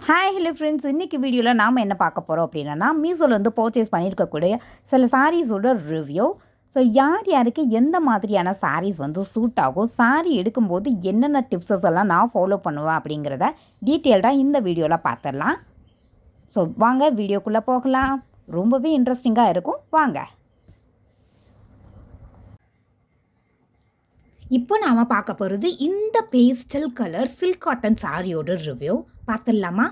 Hi hello friends, இன்றைக்கி வீடியோவில் நாம் என்ன பார்க்க போகிறோம் அப்படின்னா, மீஷோவில் வந்து பர்ச்சேஸ் பண்ணியிருக்கக்கூடிய சில சாரீஸோட ரிவ்யூ. ஸோ யார் யாருக்கு எந்த மாதிரியான சாரீஸ் வந்து சூட் ஆகும், சாரீ எடுக்கும்போது என்னென்ன டிப்ஸஸ் எல்லாம் நான் ஃபாலோ பண்ணுவேன் அப்படிங்கிறத டீட்டெயில்டாக இந்த வீடியோவில் பார்த்துடலாம். ஸோ வாங்க வீடியோக்குள்ளே போகலாம். ரொம்பவே இன்ட்ரெஸ்டிங்காக இருக்கும், வாங்க. இப்போ நாம் பார்க்க போகிறது இந்த பேஸ்டல் கலர் சில்க் காட்டன் சாரியோட ரிவ்யூ பார்த்துடலாமா.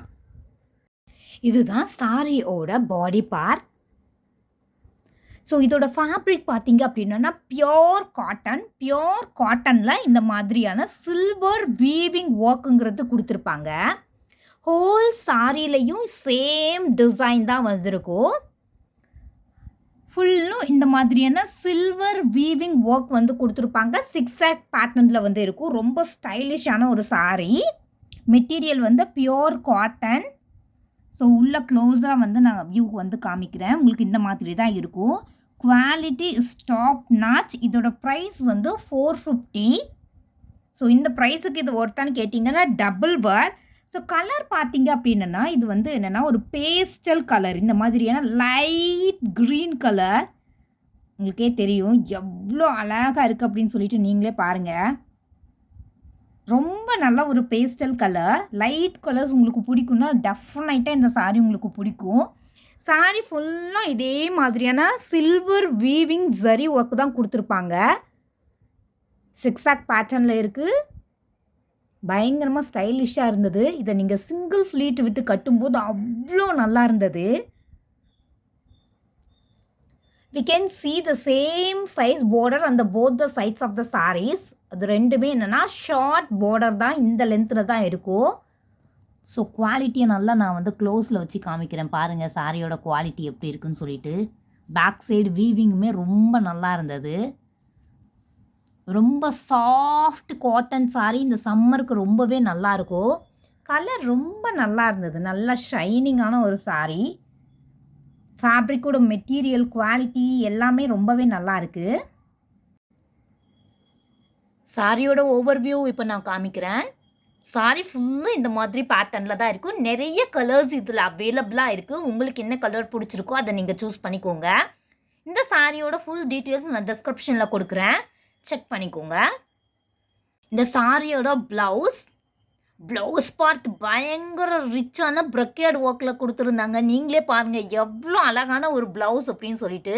இதுதான் சாரியோட பாடி பார்ட். ஸோ இதோட ஃபேப்ரிக் பார்த்தீங்க அப்படின்னா பியோர் காட்டனில் இந்த மாதிரியான சில்வர் வீவிங் ஒர்க்குங்கிறது கொடுத்துருப்பாங்க. ஹோல் சாரிலையும் சேம் டிசைன் தான் வந்திருக்கும். ஃபுல்லும் இந்த மாதிரியான சில்வர் வீவிங் ஒர்க் வந்து கொடுத்துருப்பாங்க. சிக்ஸாக் பேட்டர்னில் வந்து இருக்கும். ரொம்ப ஸ்டைலிஷான ஒரு சாரீ. மெட்டீரியல் வந்து பியோர் காட்டன். ஸோ உள்ள க்ளோஸாக வந்து நான் வியூ வந்து காமிக்கிறேன். உங்களுக்கு இந்த மாதிரி தான் இருக்கும். Quality is top notch. இதோட ப்ரைஸ் வந்து 450. ஸோ இந்த ப்ரைஸுக்கு இது ஒருத்தான்னு கேட்டிங்கன்னா டபுள் வேர். ஸோ கலர் பார்த்தீங்க அப்படின்னா இது வந்து என்னென்னா ஒரு பேஸ்டல் கலர், இந்த மாதிரியான லைட் க்ரீன் கலர். உங்களுக்கே தெரியும் எவ்வளோ அழகாக இருக்குது அப்படின்னு சொல்லிட்டு நீங்களே பாருங்கள். ரொம்ப நல்ல ஒரு பேஸ்டல் கலர். லைட் கலர்ஸ் உங்களுக்கு பிடிக்குன்னா டெஃபினட்டாக இந்த சாரீ உங்களுக்கு பிடிக்கும். சாரீ ஃபுல்லாக இதே மாதிரியான சில்வர் வீவிங் ஜரி ஒர்க் தான் கொடுத்துருப்பாங்க. சிக்ஸாக் பேட்டர்னில் இருக்குது. பயங்கரமாக ஸ்டைலிஷாக இருந்தது. இதை நீங்கள் சிங்கிள் ஃப்ளீட் விட்டு கட்டும்போது அவ்வளோ நல்லா இருந்தது. we can see the same size border on the both the sides of the sarees. அது ரெண்டுமே என்னென்னா ஷார்ட் பார்டர் தான், இந்த லென்த்தில் தான் இருக்கும். ஸோ குவாலிட்டியை நல்லா நான் வந்து க்ளோஸில் வச்சு காமிக்கிறேன் பாருங்கள் சாரியோட குவாலிட்டி எப்படி இருக்குன்னு சொல்லிட்டு. பேக் சைடு வீவிங்குமே ரொம்ப நல்லா இருந்தது. ரொம்ப சாஃப்ட் காட்டன் சாரீ. இந்த சம்மருக்கு ரொம்பவே நல்லாயிருக்கும். கலர் ரொம்ப நல்லா இருந்தது. நல்லா ஷைனிங்கான ஒரு சாரீ. ஃபேப்ரிக்கோட மெட்டீரியல் குவாலிட்டி எல்லாமே ரொம்பவே நல்லா இருக்குது. சாரியோட ஓவர்வியூ இப்போ நான் காமிக்கிறேன். சாரீ ஃபுல்லாக இந்த மாதிரி பேட்டர்னில் தான் இருக்கும். நிறைய கலர்ஸ் இதில் அவைலபிளாக இருக்குது. உங்களுக்கு என்ன கலர் பிடிச்சிருக்கோ அதை நீங்கள் சூஸ் பண்ணிக்கோங்க. இந்த சாரியோட ஃபுல் டீட்டெயில்ஸ் நான் டிஸ்கிரிப்ஷனில் கொடுக்குறேன், செக் பண்ணிக்கோங்க. இந்த சாரியோட ப்ளவுஸ் பார்ட் பயங்கர ரிச்சான ப்ரொக்கேட் ஒர்க்கில் கொடுத்துருந்தாங்க. நீங்களே பாருங்கள் எவ்வளோ அழகான ஒரு ப்ளவுஸ் அப்படின்னு சொல்லிட்டு.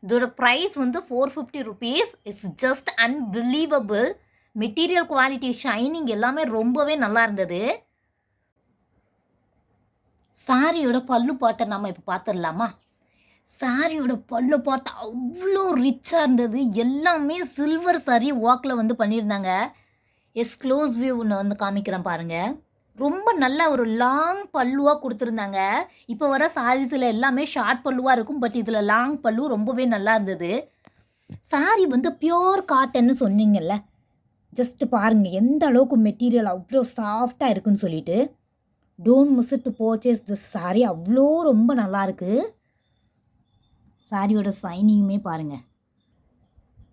இதோட ப்ரைஸ் வந்து 450 rupees. It's just unbelievable. Material quality, shining எல்லாமே ரொம்பவே நல்லா இருந்தது. சாரியோட பல்லு பாட்டை நம்ம இப்போ பார்த்துடலாமா. சாரியோட பல்லு பார்த்து அவ்வளோ ரிச்சாக இருந்தது. எல்லாமே சில்வர் சாரி ஒர்க்கில் வந்து பண்ணியிருந்தாங்க. க்ளோஸ் வியூ ஒன்று வந்து காமிக்கிறேன் பாருங்கள். ரொம்ப நல்ல ஒரு லாங் பல்லுவாக கொடுத்துருந்தாங்க. இப்போ வர சாரீஸில் எல்லாமே ஷார்ட் பல்லுவாக இருக்கும், பட் இதில் லாங் பல்லு ரொம்பவே நல்லா இருந்தது. சாரீ வந்து பியோர் காட்டன்னு சொன்னீங்கல்ல, ஜஸ்ட் பாருங்கள் எந்த அளவுக்கு மெட்டீரியல் அவ்வளோ சாஃப்டாக இருக்குன்னு சொல்லிட்டு. Don't miss it to purchase this sari. அவ்வளோ ரொம்ப நல்லாயிருக்கு. சாரியோட ஷைனிங்குமே பாருங்கள்.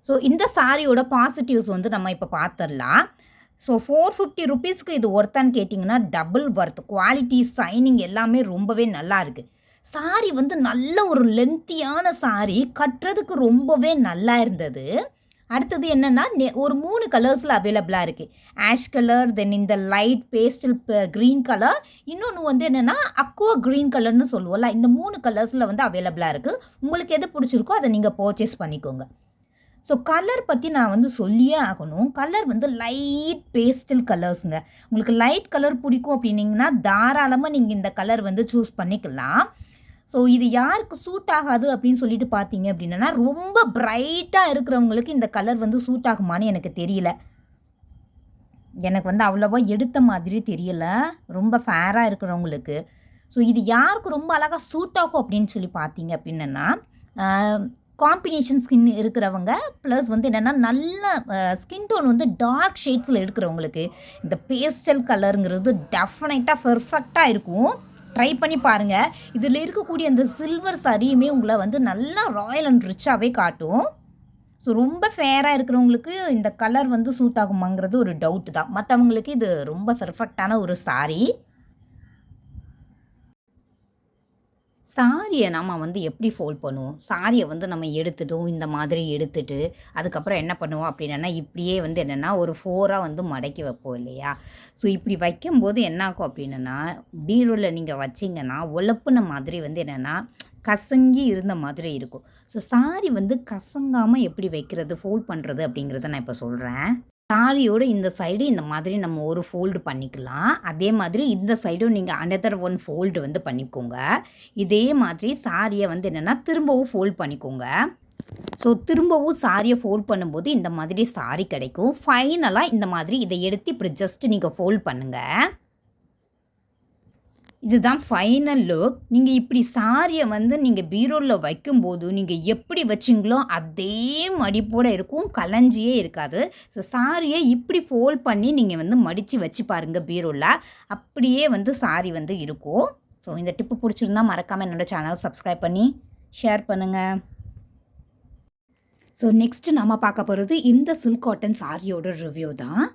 ஸோ இந்த சாரியோட பாசிட்டிவ்ஸ் வந்து நம்ம இப்போ பார்த்துடலாம். ஸோ 450 rupeesக்கு இது ஒர்த்தான்னு கேட்டிங்கன்னா டபுள் ஒர்த். குவாலிட்டி, ஷைனிங் எல்லாமே ரொம்பவே நல்லா இருக்குது. சாரி வந்து நல்ல ஒரு லென்த்தியான சாரி, கட்டுறதுக்கு ரொம்பவே நல்லா இருந்தது. அடுத்தது என்னென்னா ஒரு 3 கலர்ஸில் அவைலபிளாக இருக்குது. ஆஷ் கலர், தென் இந்த லைட் பேஸ்டல் க்ரீன் கலர், இன்னொன்று வந்து என்னென்னா அக்வா க்ரீன் கலர்னு சொல்லுவோம்ல. இந்த 3 கலர்ஸில் வந்து அவைலபிளாக இருக்குது. உங்களுக்கு எது பிடிச்சிருக்கோ அதை நீங்கள் பர்ச்சேஸ் பண்ணிக்கோங்க. ஸோ கலர் பற்றி நான் வந்து சொல்லியே ஆகணும். கலர் வந்து லைட் பேஸ்டல் கலர்ஸுங்க. உங்களுக்கு லைட் கலர் பிடிக்கும் அப்படின்னிங்கன்னா தாராளமாக நீங்கள் இந்த கலர் வந்து சூஸ் பண்ணிக்கலாம். ஸோ இது யாருக்கு சூட் ஆகாது அப்படின்னு சொல்லிட்டு பார்த்தீங்க அப்படின்னா, ரொம்ப பிரைட்டாக இருக்கிறவங்களுக்கு இந்த கலர் வந்து சூட் ஆகுமான்னு எனக்கு தெரியல. எனக்கு வந்து அவ்வளோவா எடுத்த மாதிரி தெரியலை, ரொம்ப ஃபேராக இருக்கிறவங்களுக்கு. ஸோ இது யாருக்கு ரொம்ப அழகாக சூட் ஆகும் அப்படின்னு சொல்லி பார்த்தீங்க அப்படின்னா, காம்பினேஷன் ஸ்கின் இருக்கிறவங்க, ப்ளஸ் வந்து என்னென்னா நல்ல ஸ்கின் டோன் வந்து டார்க் ஷேட்ஸில் எடுக்கிறவங்களுக்கு இந்த பேஸ்டல் கலருங்கிறது டெஃபினட்டாக பெர்ஃபெக்டாக இருக்கும். ட்ரை பண்ணி பாருங்கள். இதில் இருக்கக்கூடிய அந்த சில்வர் சரியுமே உங்களை வந்து நல்லா ராயல் அண்ட் ரிச்சாகவே காட்டும். ஸோ ரொம்ப ஃபேராக இருக்கிறவங்களுக்கு இந்த கலர் வந்து சூட் ஆகுமாங்கிறது ஒரு டவுட்டு தான். மற்றவங்களுக்கு இது ரொம்ப பெர்ஃபெக்டான ஒரு சாரீ. சாரியை நம்ம வந்து எப்படி ஃபோல்ட் பண்ணுவோம்? சாரியை வந்து நம்ம எடுத்துட்டோம், இந்த மாதிரி எடுத்துட்டு, அதுக்கப்புறம் என்ன பண்ணுவோம் அப்படின்னா, இப்படியே வந்து என்னென்னா ஒரு 4ஆ வந்து மடக்கி வைப்போம் இல்லையா? ஸோ இப்படி வைக்கும்போது என்னாகும் அப்படின்னா, பீரோவில் நீங்கள் வச்சிங்கன்னா, ஒலப்புன மாதிரி வந்து என்னென்னா, கசங்கி இருந்த மாதிரி இருக்கும். ஸோ சாரி வந்து கசங்காமல் எப்படி வைக்கிறது, ஃபோல்ட் பண்ணுறது அப்படிங்கிறத நான் இப்போ சொல்கிறேன். சாரியோட இந்த சைடு இந்த மாதிரி நம்ம ஒரு ஃபோல்டு பண்ணிக்கலாம். அதே மாதிரி இந்த சைடும் நீங்கள் அனதர் ஒன் ஃபோல்டு வந்து பண்ணிக்கோங்க. இதே மாதிரி சாரியை வந்து என்னென்னா திரும்பவும் ஃபோல்ட் பண்ணிக்கோங்க. ஸோ திரும்பவும் சாரியை ஃபோல்ட் பண்ணும்போது இந்த மாதிரி சாரி கிடைக்கும். ஃபைனலாக இந்த மாதிரி இதை எடுத்து இப்படி ஜஸ்ட் நீங்கள் ஃபோல்ட் பண்ணுங்கள். இதுதான் ஃபைனல் லுக். நீங்கள் இப்படி சாரியை வந்து நீங்கள் பீரோவில் வைக்கும்போது நீங்கள் எப்படி வச்சிங்களோ அதே மடிப்போடு இருக்கும், கலஞ்சியே இருக்காது. ஸோ சாரியை இப்படி ஃபோல்ட் பண்ணி நீங்கள் வந்து மடித்து வச்சு பாருங்கள் பீரோவில், அப்படியே வந்து சாரி வந்து இருக்கும். ஸோ இந்த டிப்பு பிடிச்சிருந்தா மறக்காமல் என்னோடய சேனலை சப்ஸ்கிரைப் பண்ணி ஷேர் பண்ணுங்கள். ஸோ நெக்ஸ்ட்டு நம்ம பார்க்க போகிறது இந்த சில்க் காட்டன் சாரியோட ரிவ்யூ தான்.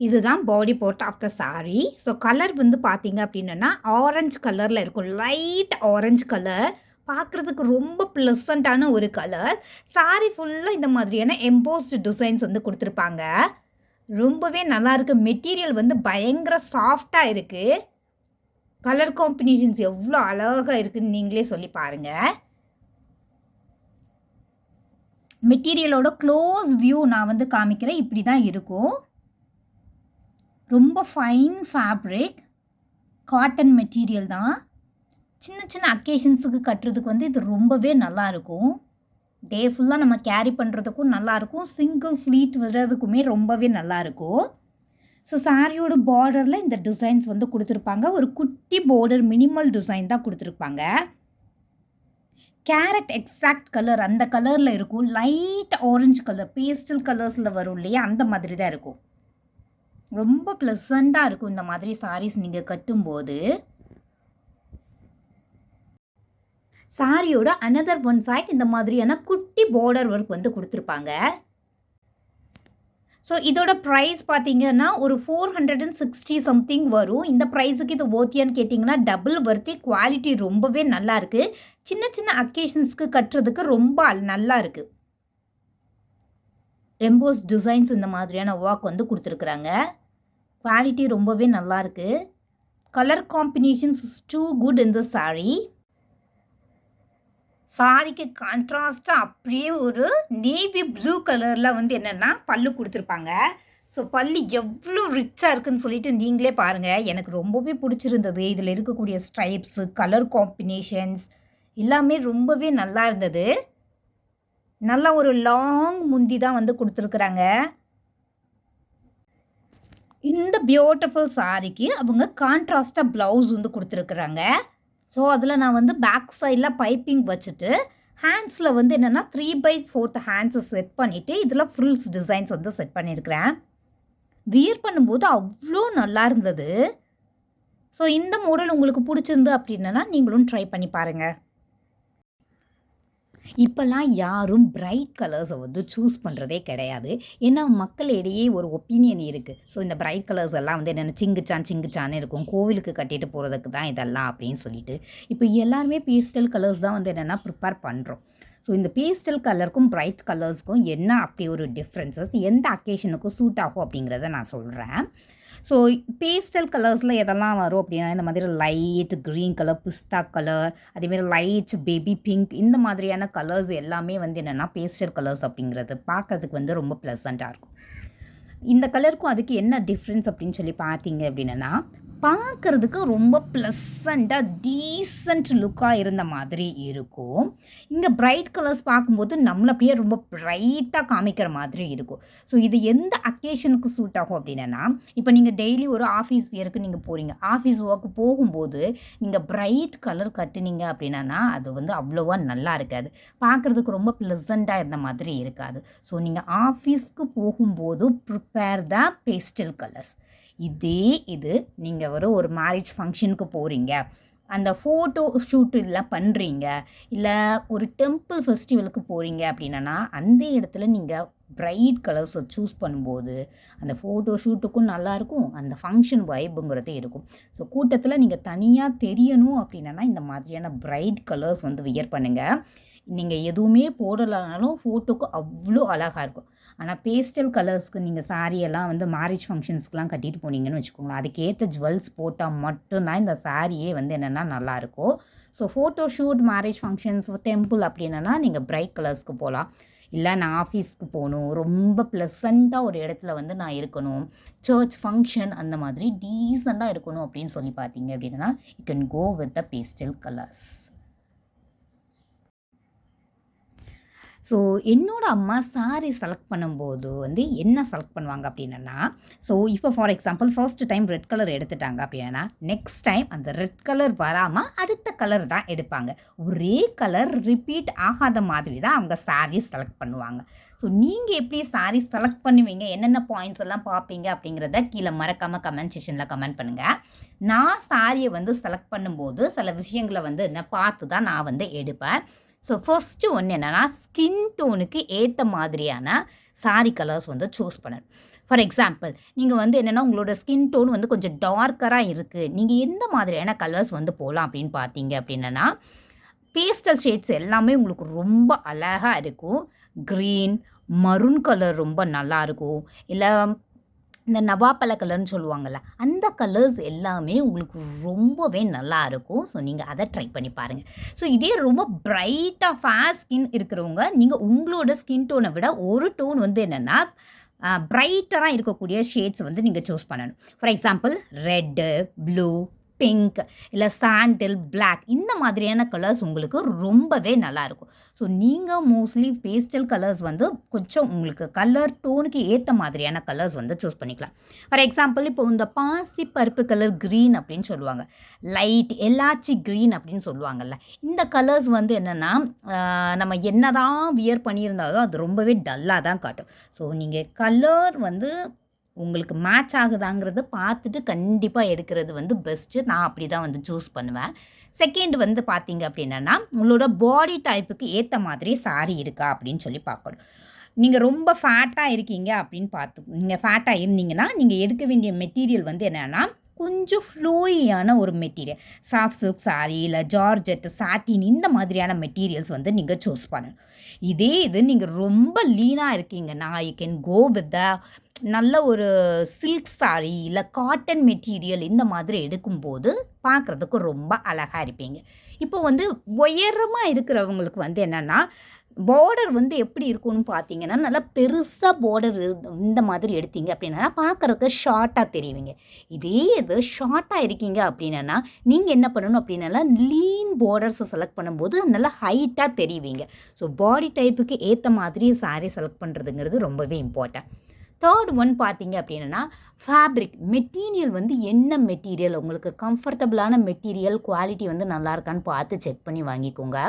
இதுதான் body part of the sari. So colour வந்து பார்த்தீங்க அப்படின்னா ஆரஞ்சு கலரில் இருக்கும், லைட் ஆரஞ்சு கலர். பார்க்குறதுக்கு ரொம்ப ப்ளசண்ட்டான ஒரு கலர். சாரீ ஃபுல்லாக இந்த மாதிரியான எம்போஸ்டு டிசைன்ஸ் வந்து கொடுத்துருப்பாங்க. ரொம்பவே நல்லாயிருக்கு. மெட்டீரியல் வந்து பயங்கர சாஃப்டாக இருக்குது. கலர் காம்பினேஷன்ஸ் எவ்வளோ அழகாக இருக்குதுன்னு நீங்களே சொல்லி பாருங்கள். மெட்டீரியலோட க்ளோஸ் வியூ நான் வந்து காமிக்கிறேன். இப்படி தான் இருக்கும். ரொம்ப ஃபைன் ஃபேப்ரிக், காட்டன் மெட்டீரியல் தான். சின்ன சின்ன அக்கேஷன்ஸுக்கு கட்டுறதுக்கு வந்து இது ரொம்பவே நல்லாயிருக்கும். டே ஃபுல்லாக நம்ம கேரி பண்ணுறதுக்கும் நல்லாயிருக்கும், சிங்கிள் ஃப்ளீட் விடுறதுக்குமே ரொம்பவே நல்லாயிருக்கும். ஸோ சாரியோட பார்டரில் இந்த டிசைன்ஸ் வந்து கொடுத்துருப்பாங்க. ஒரு குட்டி பார்டர் மினிமல் டிசைன் தான் கொடுத்துருப்பாங்க. கேரட் எக்ஸாக்ட் கலர் அந்த கலரில் இருக்கும். லைட் ஆரஞ்சு கலர், பேஸ்டல் கலர்ஸில் வரும் இல்லையா, அந்த மாதிரி தான் இருக்கும். ரொம்ப ப்ளசண்ட்டாக இருக்கும் இந்த மாதிரி சாரீஸ் நீங்கள் கட்டும்போது. சாரியோட அனதர் ஒன் சைட் இந்த மாதிரியான குட்டி பார்டர் ஒர்க் வந்து கொடுத்துருப்பாங்க. ஸோ இதோட ப்ரைஸ் பார்த்தீங்கன்னா ஒரு 460 சம்திங் வரும். இந்த ப்ரைஸுக்கு இது ஓத்தியான்னு கேட்டிங்கன்னா டபுள் வர்த்தி. குவாலிட்டி ரொம்பவே நல்லா இருக்குது. சின்ன சின்ன அக்கேஷன்ஸ்க்கு கட்டுறதுக்கு ரொம்ப நல்லா இருக்குது. எம்போஸ் டிசைன்ஸ் இந்த மாதிரியான ஒர்க் வந்து கொடுத்துருக்குறாங்க. குவாலிட்டி ரொம்பவே நல்லாயிருக்கு. Colour combinations is too good in the sari. சாரிக்கு கான்ட்ராஸ்ட்டாக அப்படியே ஒரு நேவி ப்ளூ கலரில் வந்து என்னென்னா பல்லு கொடுத்துருப்பாங்க. ஸோ பல்லு எவ்வளோ ரிச்சாக இருக்குதுன்னு சொல்லிட்டு நீங்களே பாருங்கள். எனக்கு ரொம்பவே பிடிச்சிருந்தது. இதில் இருக்கக்கூடிய ஸ்ட்ரைப்ஸு, கலர் காம்பினேஷன்ஸ் எல்லாமே ரொம்பவே நல்லா இருந்தது. நல்ல ஒரு லாங் முந்தி தான் வந்து கொடுத்துருக்குறாங்க. இந்த பியூட்டிஃபுல் சாரிக்கு அவங்க கான்ட்ராஸ்ட்டாக ப்ளவுஸ் வந்து கொடுத்துருக்குறாங்க. ஸோ அதில் நான் வந்து பேக் சைடில் பைப்பிங் வச்சுட்டு ஹேண்ட்ஸில் வந்து என்னென்னா 3/4 ஹேண்ட்ஸை செட் பண்ணிவிட்டு இதில் ஃப்ரில்ஸ் டிசைன்ஸ் வந்து செட் பண்ணியிருக்கிறேன். வியர் பண்ணும்போது அவ்வளோ நல்லா இருந்தது. ஸோ இந்த மாடல் உங்களுக்கு பிடிச்சிருந்து அப்படின்னா நீங்களும் ட்ரை பண்ணி பாருங்கள். இப்போல்லாம் யாரும் பிரைட் கலர்ஸை வந்து சூஸ் பண்ணுறதே கிடையாது. ஏன்னா மக்களிடையே ஒரு ஒப்பீனியன் இருக்குது. ஸோ இந்த பிரைட் கலர்ஸ் எல்லாம் வந்து என்னென்ன சிங்குச்சான்னு இருக்கும், கோவிலுக்கு கட்டிட்டு போகிறதுக்கு தான் இதெல்லாம் அப்படின்னு சொல்லிட்டு இப்போ எல்லாருமே பேஸ்டல் கலர்ஸ் தான் வந்து என்னென்னா ப்ரிப்பேர் பண்ணுறோம். ஸோ இந்த பேஸ்டல் கலருக்கும் பிரைட் கலர்ஸுக்கும் என்ன அப்படி ஒரு டிஃப்ரென்சஸ், எந்த அக்கேஷனுக்கும் சூட் ஆகும் அப்படிங்கிறத நான் சொல்கிறேன். ஸோ பேஸ்டல் கலர்ஸில் எதெல்லாம் வரும் அப்படின்னா இந்த மாதிரி லைட் க்ரீன் கலர், பிஸ்தா கலர், அதேமாதிரி லைட் பேபி பிங்க், இந்த மாதிரியான கலர்ஸ் எல்லாமே வந்து என்னென்னா பேஸ்டல் கலர்ஸ் அப்படிங்கிறது பார்க்கறதுக்கு வந்து ரொம்ப ப்ளசண்ட்டாக இருக்கும். இந்த கலருக்கும் அதுக்கு என்ன டிஃப்ரென்ஸ் அப்படின்னு சொல்லி பார்த்தீங்க அப்படின்னா பார்க்குறதுக்கு ரொம்ப ப்ளசண்ட்டாக டீசன்ட் லுக்காக இருந்த மாதிரி இருக்கும். இங்கே பிரைட் கலர்ஸ் பார்க்கும்போது நம்மளை அப்படியே ரொம்ப ப்ரைட்டாக காமிக்கிற மாதிரி இருக்கும். ஸோ இது எந்த அக்கேஷனுக்கு சூட் ஆகும் அப்படின்னா இப்போ நீங்கள் டெய்லி ஒரு ஆஃபீஸ் வியருக்கு நீங்கள் போகிறீங்க, ஆஃபீஸ் ஒர்க்கு போகும்போது நீங்கள் பிரைட் கலர் கட்டுனீங்க அப்படின்னா அது வந்து அவ்வளோவா நல்லா இருக்காது, பார்க்குறதுக்கு ரொம்ப ப்ளசண்ட்டாக இருந்த மாதிரி இருக்காது. ஸோ நீங்கள் ஆஃபீஸ்க்கு போகும்போது ப்ரிப்பேர் த பேஸ்டல் கலர்ஸ். இது நீங்கள் ஒரு மேரேஜ் ஃபங்க்ஷனுக்கு போகிறீங்க, அந்த ஃபோட்டோ ஷூட் எல்லாம் பண்ணுறீங்க, இல்லை ஒரு டெம்பிள் ஃபெஸ்டிவலுக்கு போகிறீங்க அப்படின்னா அந்த இடத்துல நீங்கள் பிரைட் கலர்ஸை சூஸ் பண்ணும்போது அந்த ஃபோட்டோ ஷூட்டுக்கும் நல்லாயிருக்கும், அந்த ஃபங்க்ஷன் வைபுங்கிறது இருக்கும். ஸோ கூட்டத்தில் நீங்கள் தனியாக தெரியணும் அப்படின்னா இந்த மாதிரியான பிரைட் கலர்ஸ் வந்து வியர் பண்ணுங்கள். நீங்கள் எதுவுமே போடலைனாலும் ஃபோட்டோக்கு அவ்வளோ அழகாக இருக்கும். ஆனால் பேஸ்டல் கலர்ஸ்க்கு நீங்கள் சாரியெல்லாம் வந்து மேரேஜ் ஃபங்க்ஷன்ஸ்க்குலாம் கட்டிட்டு போனீங்கன்னு வச்சுக்கோங்களேன், அதுக்கேற்ற ஜுவல்ஸ் போட்டால் மட்டும்தான் இந்த சாரியே வந்து என்னென்னா நல்லாயிருக்கும். So photo shoot, marriage functions, temple அப்படின்னா நீங்கள் பிரைட் கலர்ஸ்க்கு போகலாம். இல்லை நான் ஆஃபீஸ்க்கு போகணும், ரொம்ப ப்ளசண்ட்டாக ஒரு இடத்துல வந்து நான் இருக்கணும், சர்ச் ஃபங்க்ஷன் அந்த மாதிரி டீசெண்டாக இருக்கணும் அப்படின்னு சொல்லி பார்த்தீங்க அப்படின்னா you can go with the pastel colours. So என்னோட அம்மா சாரி செலக்ட் பண்ணும்போது வந்து என்ன செலக்ட் பண்ணுவாங்க அப்படின்னா, ஸோ இப்போ for example first time red colour எடுத்துட்டாங்க அப்படின்னா நெக்ஸ்ட் டைம் அந்த ரெட் கலர் வராமல் அடுத்த கலர் தான் எடுப்பாங்க. ஒரே கலர் ரிப்பீட் ஆகாத மாதிரி தான் அவங்க சாரீ செலக்ட் பண்ணுவாங்க. ஸோ நீங்கள் எப்படி சாரீ செலக்ட் பண்ணுவீங்க, என்னென்ன பாயிண்ட்ஸ் எல்லாம் பார்ப்பீங்க அப்படிங்கிறத கீழே மறக்காமல் கமெண்ட் செஷனில் கமெண்ட் பண்ணுங்கள். நான் சாரியை வந்து செலக்ட் பண்ணும்போது சில விஷயங்களை வந்து என்ன பார்த்து தான் நான் வந்து எடுப்பேன். ஸோ ஃபர்ஸ்ட்டு ஒன்று என்னென்னா ஸ்கின் டோனுக்கு ஏற்ற மாதிரியான சாரீ கலர்ஸ் வந்து சூஸ் பண்ணணும். ஃபார் எக்ஸாம்பிள் நீங்கள் வந்து என்னென்னா உங்களோட ஸ்கின் டோன் வந்து கொஞ்சம் டார்க்கராக இருக்குது, நீங்கள் எந்த மாதிரியான கலர்ஸ் வந்து போகலாம் அப்படின்னு பார்த்தீங்க அப்படின்னா பேஸ்டல் ஷேட்ஸ் எல்லாமே உங்களுக்கு ரொம்ப அழகாக இருக்கும். க்ரீன், மரூன் கலர் ரொம்ப நல்லாயிருக்கும். இல்லை இந்த நவாப்பழ கலர்னு சொல்லுவாங்கள்ல, அந்த கலர்ஸ் எல்லாமே உங்களுக்கு ரொம்பவே நல்லா இருக்கும். ஸோ நீங்கள் அதை ட்ரை பண்ணி பாருங்கள். ஸோ இதே ரொம்ப பிரைட்டாக ஃபேர் ஸ்கின் இருக்கிறவங்க நீங்கள் உங்களோட ஸ்கின் டோனை விட ஒரு டோன் வந்து என்னென்னா பிரைட்டராக இருக்கக்கூடிய ஷேட்ஸ் வந்து நீங்கள் சூஸ் பண்ணணும். For example red, blue, pink, இல்லை சாண்டில், பிளாக் இந்த மாதிரியான கலர்ஸ் உங்களுக்கு ரொம்பவே நல்லாயிருக்கும். ஸோ நீங்கள் மோஸ்ட்லி பேஸ்டல் கலர்ஸ் வந்து கொஞ்சம் உங்களுக்கு கலர் டோனுக்கு ஏற்ற மாதிரியான கலர்ஸ் வந்து சூஸ் பண்ணிக்கலாம். ஃபார் எக்ஸாம்பிள் இப்போ இந்த பாசி பருப்பு கலர் க்ரீன் அப்படின்னு சொல்லுவாங்க, லைட் எலாச்சி க்ரீன் அப்படின்னு சொல்லுவாங்கள்ல, இந்த கலர்ஸ் வந்து என்னென்னா நம்ம என்ன தான் வியர் பண்ணியிருந்தாலும் அது ரொம்பவே டல்லாக தான் காட்டும். ஸோ நீங்கள் கலர் வந்து உங்களுக்கு மேட்ச் ஆகுதாங்கிறத பார்த்துட்டு கண்டிப்பாக எடுக்கிறது வந்து பெஸ்ட்டு. நான் அப்படி தான் வந்து சூஸ் பண்ணுவேன். செகண்ட் வந்து பார்த்தீங்க அப்படின்னா உங்களோட பாடி டைப்புக்கு ஏற்ற மாதிரி சாரீ இருக்கா அப்படின்னு சொல்லி பார்க்கணும். நீங்கள் ரொம்ப ஃபேட்டாக இருக்கீங்க அப்படின்னு நீங்கள் ஃபேட்டாக இருந்தீங்கன்னா நீங்கள் எடுக்க வேண்டிய மெட்டீரியல் வந்து என்னென்னா கொஞ்சம் ஃப்ளோயியான ஒரு மெட்டீரியல், சாஃப்ட் சில்க் சாரீ, இல்லை ஜார்ஜெட், சாட்டின் இந்த மாதிரியான மெட்டீரியல்ஸ் வந்து நீங்கள் சூஸ் பண்ணணும். இதே இது நீங்கள் ரொம்ப லீனாக இருக்கீங்கன்னா you can go with the நல்ல ஒரு சில்க் சாரீ, இல்லை காட்டன் மெட்டீரியல் இந்த மாதிரி எடுக்கும்போது பார்க்குறதுக்கு ரொம்ப அழகாக இருப்பீங்க. இப்போ வந்து உயரமாக இருக்கிறவங்களுக்கு வந்து என்னென்னா பார்டர் வந்து எப்படி இருக்கும்னு பார்த்தீங்கன்னா நல்லா பெருசாக பார்டர் இந்த மாதிரி எடுத்தீங்க அப்படின்னா பார்க்குறதுக்கு ஷார்ட்டாக தெரியுவீங்க. இதே இது ஷார்ட்டாக இருக்கீங்க அப்படின்னா நீங்கள் என்ன பண்ணணும் அப்படின்னா லீன் பார்டர்ஸை செலக்ட் பண்ணும்போது நல்லா ஹைட்டாக தெரியுவீங்க. ஸோ பாடி டைப்புக்கு ஏற்ற மாதிரி சாரீ செலக்ட் பண்ணுறதுங்கிறது ரொம்பவே இம்பார்ட்டன்ட். தேர்ட் ஒன் பார்த்தீங்க அப்படின்னா ஃபேப்ரிக் மெட்டீரியல் வந்து என்ன மெட்டீரியல் உங்களுக்கு கம்ஃபர்டபுளான மெட்டீரியல், குவாலிட்டி வந்து நல்லா இருக்கான்னு பார்த்து செக் பண்ணி வாங்கிக்கோங்க.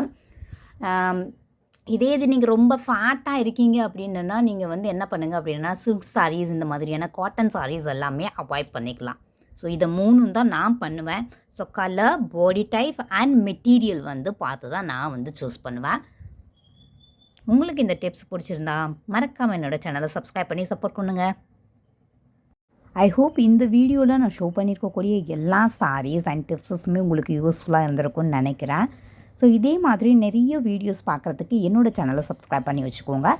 இதே இது நீங்கள் ரொம்ப ஃபேட்டாக இருக்கீங்க அப்படின்னா நீங்கள் வந்து என்ன பண்ணுங்கள் அப்படின்னா சில்க் சாரீஸ் இந்த மாதிரியான காட்டன் சாரீஸ் எல்லாமே அவாய்ட் பண்ணிக்கலாம். ஸோ இதை மூணும் தான் நான் பண்ணுவேன். So colour, body type and material வந்து பார்த்து தான் நான் வந்து சூஸ் பண்ணுவேன். உங்களுக்கு இந்த டிப்ஸ் பிடிச்சிருந்தா மறக்காமல் என்னோடய சேனலை சப்ஸ்கிரைப் பண்ணி சப்போர்ட் பண்ணுங்கள். ஐ ஹோப் இந்த வீடியோவில் நான் ஷோ பண்ணியிருக்கக்கூடிய எல்லா சாரீஸ் அண்ட் டிப்ஸஸுமே உங்களுக்கு யூஸ்ஃபுல்லாக இருந்திருக்கும்னு நினைக்கிறேன். ஸோ இதே மாதிரி நிறைய வீடியோஸ் பார்க்குறதுக்கு என்னோடய சேனலை சப்ஸ்கிரைப் பண்ணி வச்சுக்கோங்க.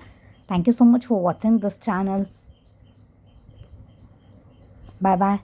தேங்க்யூ ஸோ மச் ஃபார் வாட்சிங் திஸ் சேனல். Bye bye.